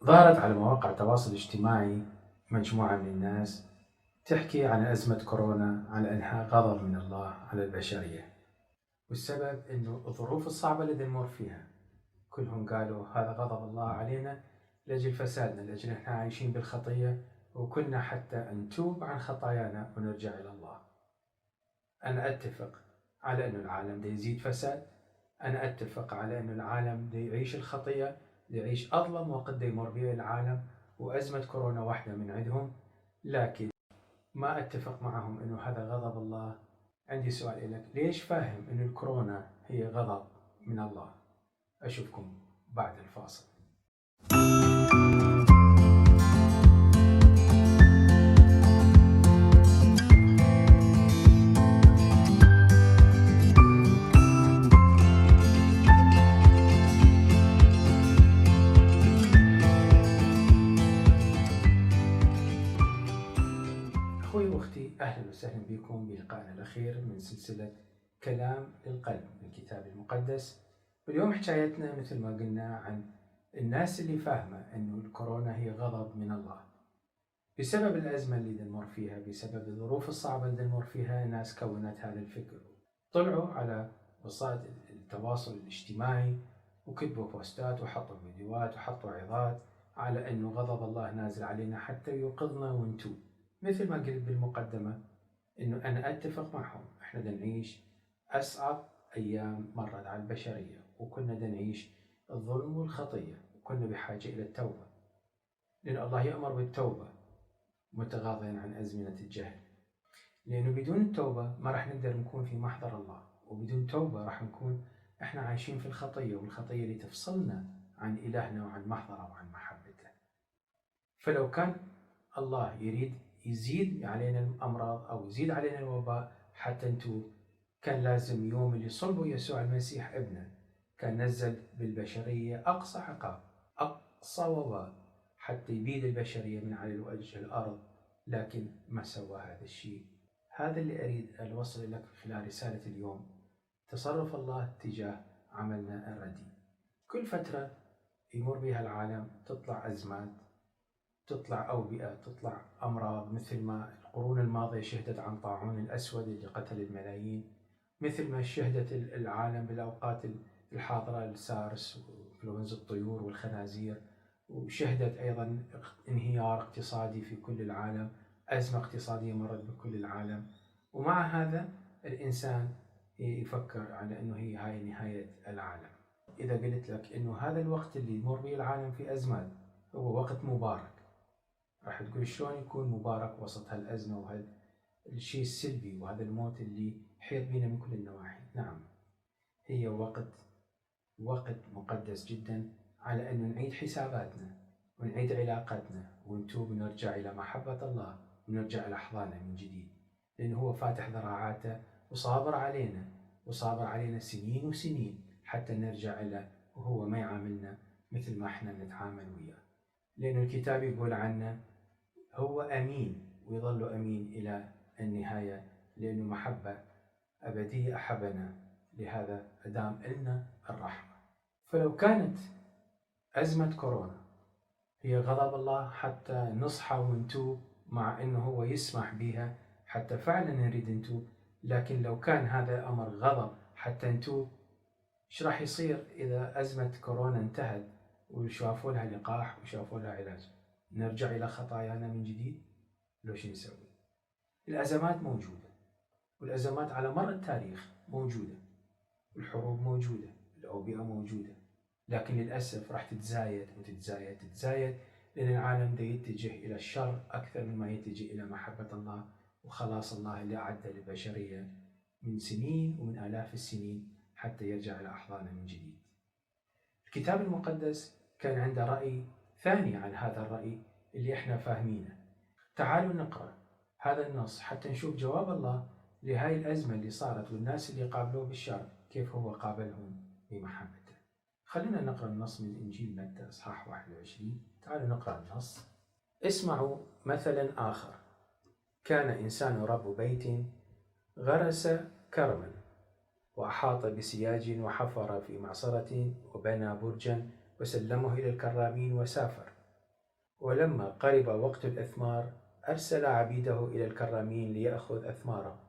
ظهرت على مواقع التواصل الاجتماعي مجموعة من الناس تحكي عن أزمة كورونا، عن أنها غضب من الله على البشرية، والسبب أنه الظروف الصعبة اللي نمر فيها. كلهم قالوا هذا غضب الله علينا لأجل فسادنا، لأجل إحنا عايشين بالخطية، وكنا حتى نتوب عن خطايانا ونرجع إلى الله. أنا أتفق على أن العالم دا يزيد فساد، أنا أتفق على أن العالم دا يعيش الخطية، دا يعيش أظلم وقت دا يمر به العالم، وأزمة كورونا واحدة من عندهم، لكن ما أتفق معهم أنه هذا غضب الله. عندي سؤال لك، ليش فاهم أن الكورونا هي غضب من الله؟ أشوفكم بعد الفاصل. أخوي وأختي، أهلا وسهلا بكم بلقائنا الأخير من سلسلة كلام للقلب من الكتاب المقدس. واليوم حكايتنا مثل ما قلنا عن الناس اللي فاهمة أنه الكورونا هي غضب من الله بسبب الأزمة اللي نمر فيها، بسبب الظروف الصعبة اللي نمر فيها. ناس كونت هذا الفكر، طلعوا على وسائل التواصل الاجتماعي وكتبوا بوستات وحطوا فيديوهات وحطوا عظات على أنه غضب الله نازل علينا حتى يوقظنا ونتوب. مثل ما قلت بالمقدمة أنه أنا أتفق معهم، إحنا دا نعيش أصعب أيام مرت على البشرية، وكنا دا نعيش الظلم والخطية، وكنا بحاجة إلى التوبة، لأن الله يأمر بالتوبة متغاضيا عن أزمنة الجهل، لأنه بدون التوبة ما راح نقدر نكون في محضر الله، وبدون توبة راح نكون إحنا عايشين في الخطية، والخطية اللي تفصلنا عن إلهنا وعن محضره وعن محبته. فلو كان الله يريد يزيد علينا الأمراض أو يزيد علينا الوباء حتى نتوب، كان لازم يوم اللي صلبوا يسوع المسيح ابنه كان نزل بالبشرية أقصى عقاب، أقصى وباء، حتى يبيد البشرية من على وجه الأرض، لكن ما سوى هذا الشيء. هذا اللي أريد أوصل لك خلال رسالة اليوم، تصرف الله تجاه عملنا الرديء. كل فترة يمر بها العالم تطلع أزمات، تطلع أوبئة، تطلع أمراض، مثل ما القرون الماضية شهدت عن طاعون الأسود اللي قتل الملايين، مثل ما شهدت العالم بالأوقات الحاضرة السارس وإنفلونزا الطيور والخنازير، وشهدت أيضا انهيار اقتصادي في كل العالم، أزمة اقتصادية مرت بكل العالم. ومع هذا الإنسان يفكر على أنه هاي نهاية العالم. إذا قلت لك أنه هذا الوقت اللي يمر به العالم في أزمات هو وقت مبارك، راح تقول شلون يكون مبارك وسط هالأزمة وهذا الشيء السلبي وهذا الموت اللي يحيط بينا من كل النواحي؟ نعم، هي وقت مقدس جدا على أن نعيد حساباتنا ونعيد علاقاتنا ونتوب ونرجع إلى محبة الله ونرجع إلى أحضانه من جديد، لأنه هو فاتح ذراعاته وصابر علينا سنين وسنين حتى نرجع له، وهو ما يعاملنا مثل ما احنا نتعامل وياه، لأنه الكتاب يقول عنه هو أمين ويظل أمين إلى النهاية، لأنه محبة أبدية أحبنا، لهذا أدام لنا الرحمة. فلو كانت أزمة كورونا هي غضب الله حتى نصحى ونتوب، مع أنه هو يسمح بها حتى فعلا نريد نتوب، لكن لو كان هذا أمر غضب حتى نتوب، إيش راح يصير إذا أزمة كورونا انتهت وشافوا لها لقاح وشافوا لها علاج؟ نرجع إلى خطايانا من جديد؟ لو شو نسوي؟ الأزمات موجودة، والأزمات على مر التاريخ موجودة، الحروب موجودة، الأوبئة موجودة، لكن للأسف راح تتزايد وتتزايد تتزايد، لأن العالم دا يتجه إلى الشر أكثر مما يتجه إلى محبة الله وخلاص الله اللي أعده للبشرية من سنين ومن آلاف السنين حتى يرجع إلى أحضانه من جديد. الكتاب المقدس كان عنده رأي ثاني عن هذا الرأي اللي احنا فاهمينه. تعالوا نقرأ هذا النص حتى نشوف جواب الله لهاي الأزمة اللي صارت والناس اللي قابلوه بالشر كيف هو قابلهم بمحبته. خلينا نقرأ النص من إنجيل متى إصحاح 21. تعالوا نقرأ النص. اسمعوا مثلا آخر، كان إنسان رب بيت غرس كرما وأحاط بسياج وحفر في معصرة وبنى برجا وسلمه إلى الكرامين وسافر، ولما قرب وقت الإثمار أرسل عبيده إلى الكرامين ليأخذ أثماره،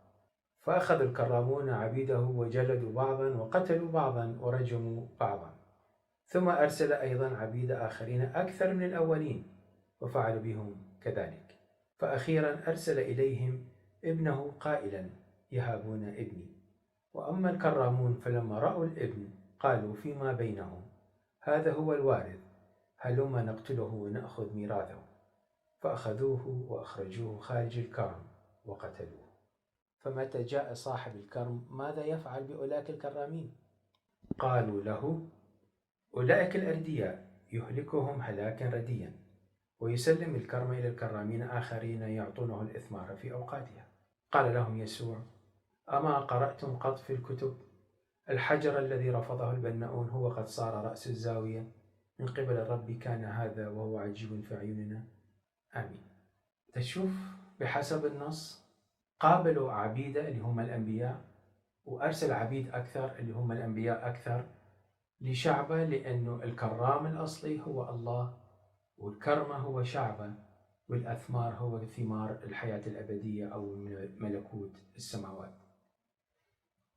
فأخذ الكرامون عبيده وجلدوا بعضا وقتلوا بعضا ورجموا بعضا، ثم أرسل أيضا عبيد آخرين أكثر من الأولين وفعل بهم كذلك. فأخيرا أرسل إليهم ابنه قائلا: يهابون ابني. وأما الكرامون فلما رأوا الابن قالوا فيما بينهم: هذا هو الوارث، هلما نقتله ونأخذ ميراثه. فأخذوه وأخرجوه خارج الكرم وقتلوه. فمتى جاء صاحب الكرم ماذا يفعل بأولئك الكرامين؟ قالوا له: أولئك الأردياء يهلكهم هلاكا رديا، ويسلم الكرم إلى الكرامين آخرين يعطونه الإثمار في أوقاتها. قال لهم يسوع: أما قرأتم قط في الكتب الحجر الذي رفضه البناؤون هو قد صار رأس الزاوية، من قبل الرب كان هذا وهو عجيب في أعيننا. آمين. تشوف بحسب النص قابلوا عبيدة اللي هم الأنبياء، وأرسل عبيد أكثر اللي هم الأنبياء أكثر لشعبه، لأنه الكرام الأصلي هو الله، والكرمة هو شعبه، والأثمار هو ثمار الحياة الأبدية أو ملكوت السماوات.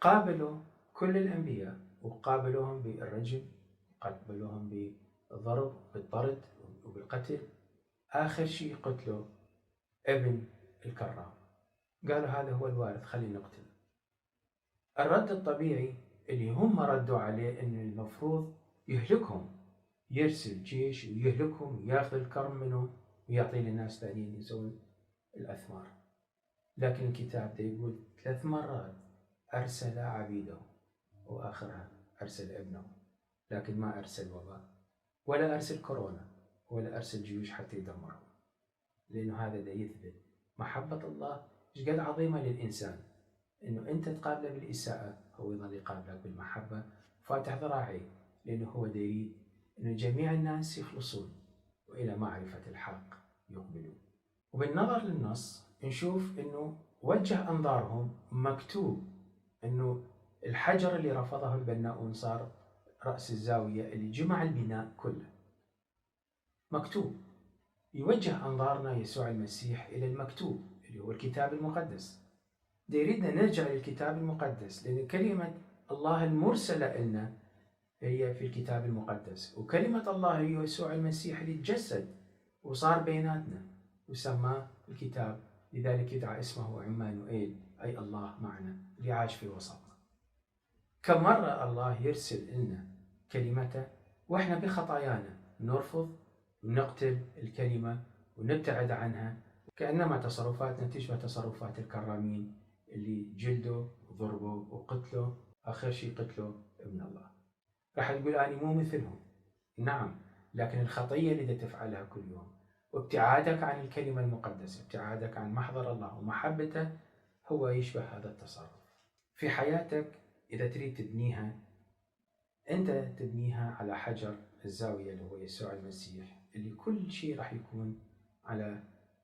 قابلوا كل الأنبياء وقابلوهم بالرجم، قابلوهم بالضرب بالطرد وبالقتل. آخر شيء قتلوا ابن الكرام، قالوا هذا هو الوارث خلينا نقتله. الرد الطبيعي اللي هم ردوا عليه إنه المفروض يهلكهم، يرسل جيش ويهلكهم وياخذ الكرم منهم ويعطيه للناس ثانيين يسوون الأثمار. لكن الكتاب ده يقول 3 مرات أرسل عبيده، وآخرها أرسل ابنه، لكن ما أرسل وباء ولا أرسل كورونا ولا أرسل جيوش حتى يدمرهم، لأنه هذا ده يثبت محبة الله إيش قد عظيمة للإنسان، إنه أنت تقابله بالإساءة هو يظل يقابلك بالمحبة فاتح ذراعيه، لأنه هو دا يريد إنه جميع الناس يخلصون وإلى معرفة الحق يقبلون. وبالنظر للنص نشوف إنه وجه أنظارهم مكتوب إنه الحجر اللي رفضه البناؤون صار رأس الزاوية اللي جمع البناء كله، مكتوب. يوجه أنظارنا يسوع المسيح إلى المكتوب اللي هو الكتاب المقدس. ده يريدنا نرجع للكتاب المقدس، لأن كلمة الله المرسلة لنا هي في الكتاب المقدس، وكلمة الله هي يسوع المسيح اللي تجسد وصار بيناتنا وسماه الكتاب، لذلك يدعى اسمه عمانوئيل، أي الله معنا اللي عاش في وسطنا. كم مرة الله يرسل لنا كلمته وإحنا بخطايانا نرفض ونقتل الكلمة ونبتعد عنها، كأنما تصرفاتنا تشبه تصرفات الكرامين اللي جلدوا وضربوا وقتلوا، آخر شيء قتلوا ابن الله. راح تقول أنا مو مثلهم، نعم، لكن الخطية اللي تفعلها كل يوم وابتعادك عن الكلمة المقدسة، ابتعادك عن محضر الله ومحبته هو يشبه هذا التصرف. في حياتك إذا تريد تبنيها، أنت تبنيها على حجر الزاوية اللي هو يسوع المسيح، اللي كل شيء راح يكون على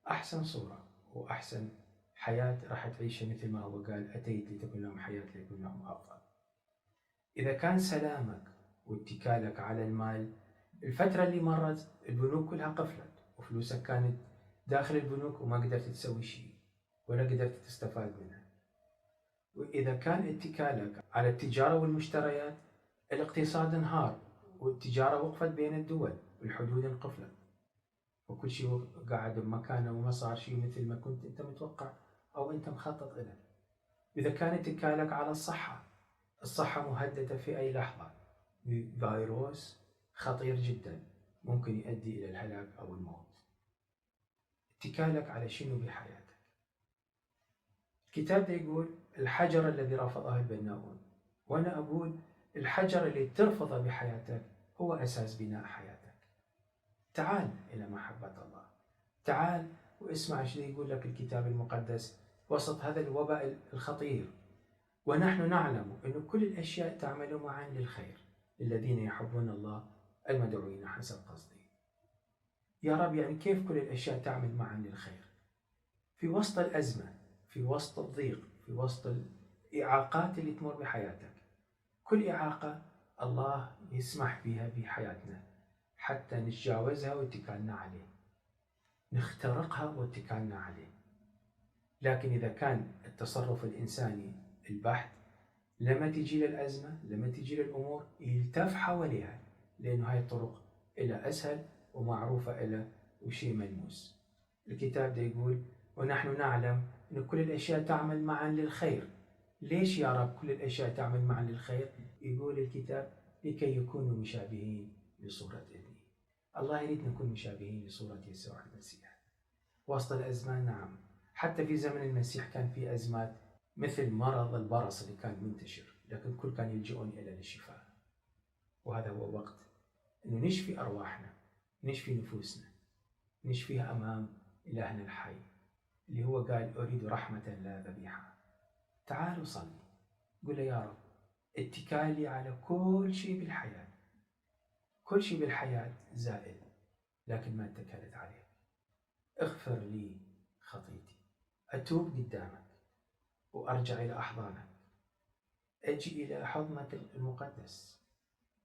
أحسن صورة وأحسن حياة راح تعيشها، مثل ما هو قال: أتيت لتكون لهم حياة ليكون لهم أفضل. إذا كان سلامك واتكالك على المال، الفترة اللي مرت البنوك كلها قفلت وفلوسك كانت داخل البنوك وما قدرت تسوي شيء ولا قدرت تستفاد منها. وإذا كان اتكالك على التجارة والمشتريات، الاقتصاد انهار والتجارة وقفت بين الدول والحدود انقفلت وكل شيء قاعد بمكانه وما صار شيء مثل ما كنت أنت متوقع أو أنت مخطط له. إذا كان اتكالك على الصحة مهددة في أي لحظة بفيروس خطير جدا ممكن يؤدي إلى الهلاك أو الموت. اتكالك على شنو بحياتك؟ الكتاب ده يقول الحجر الذي رفضه البناؤون، وأنا أقول الحجر اللي ترفضه بحياتك هو أساس بناء حياتك. تعال إلى محبة الله، تعال واسمع شو يقول لك الكتاب المقدس وسط هذا الوباء الخطير. ونحن نعلم أن كل الأشياء تعمل معا للخير للذين يحبون الله المدعوين حسب قصده. يا رب، يعني كيف كل الأشياء تعمل معا للخير؟ في وسط الأزمة، في وسط الضيق، في وسط الإعاقات اللي تمر بحياتك، كل إعاقة الله يسمح بها بحياتنا حتى نتجاوزها واتكالنا عليه. نخترقها واتكالنا عليه. لكن إذا كان التصرف الإنساني البحت، لما تجي الأزمة، لما تجي الأمور، يلتف حواليها، لأنه هاي الطرق إلى أسهل ومعروفة إلى وشيء ملموس. الكتاب ده يقول: ونحن نعلم أن كل الأشياء تعمل معا للخير. ليش يا رب كل الأشياء تعمل معا للخير؟ يقول الكتاب: لكي يكونوا مشابهين لصورة ابنه. الله يريد نكون مشابهين لصورة يسوع المسيح وسط الأزمان. نعم، حتى في زمن المسيح كان في أزمات، مثل مرض البرص اللي كان منتشر، لكن الكل كان يلجؤون إلى الشفاء. وهذا هو وقت أنه نشفي أرواحنا، نشفي نفوسنا، نشفيها أمام إلهنا الحي اللي هو قال: أريد رحمة لا ذبيحة. تعالوا صلي، قل له: يا رب، اتكالي على كل شيء بالحياة، كل شيء بالحياة زائل، لكن ما اتكلت عليه. اغفر لي خطيتي، أتوب قدامك وأرجع إلى أحضانك، أجي إلى حضنك المقدس،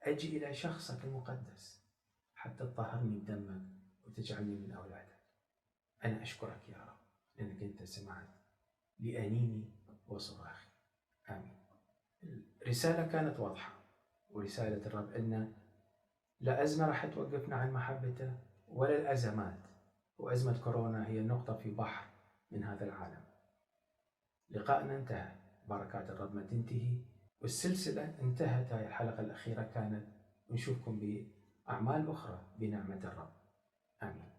أجي إلى شخصك المقدس حتى تطهرني بدمك وتجعلني من أولادك. أنا أشكرك يا رب لأنك أنت سمعت لأنيني وصراخي. آمين. الرسالة كانت واضحة، ورسالة الرب إن لا أزمة راح توقفنا عن محبته ولا الأزمات، وأزمة كورونا هي النقطة في بحر من هذا العالم. لقاءنا انتهى، بركات الرب ما تنتهي، والسلسلة انتهت. هاي الحلقة الأخيرة كانت، ونشوفكم بأعمال أخرى بنعمة الرب. آمين.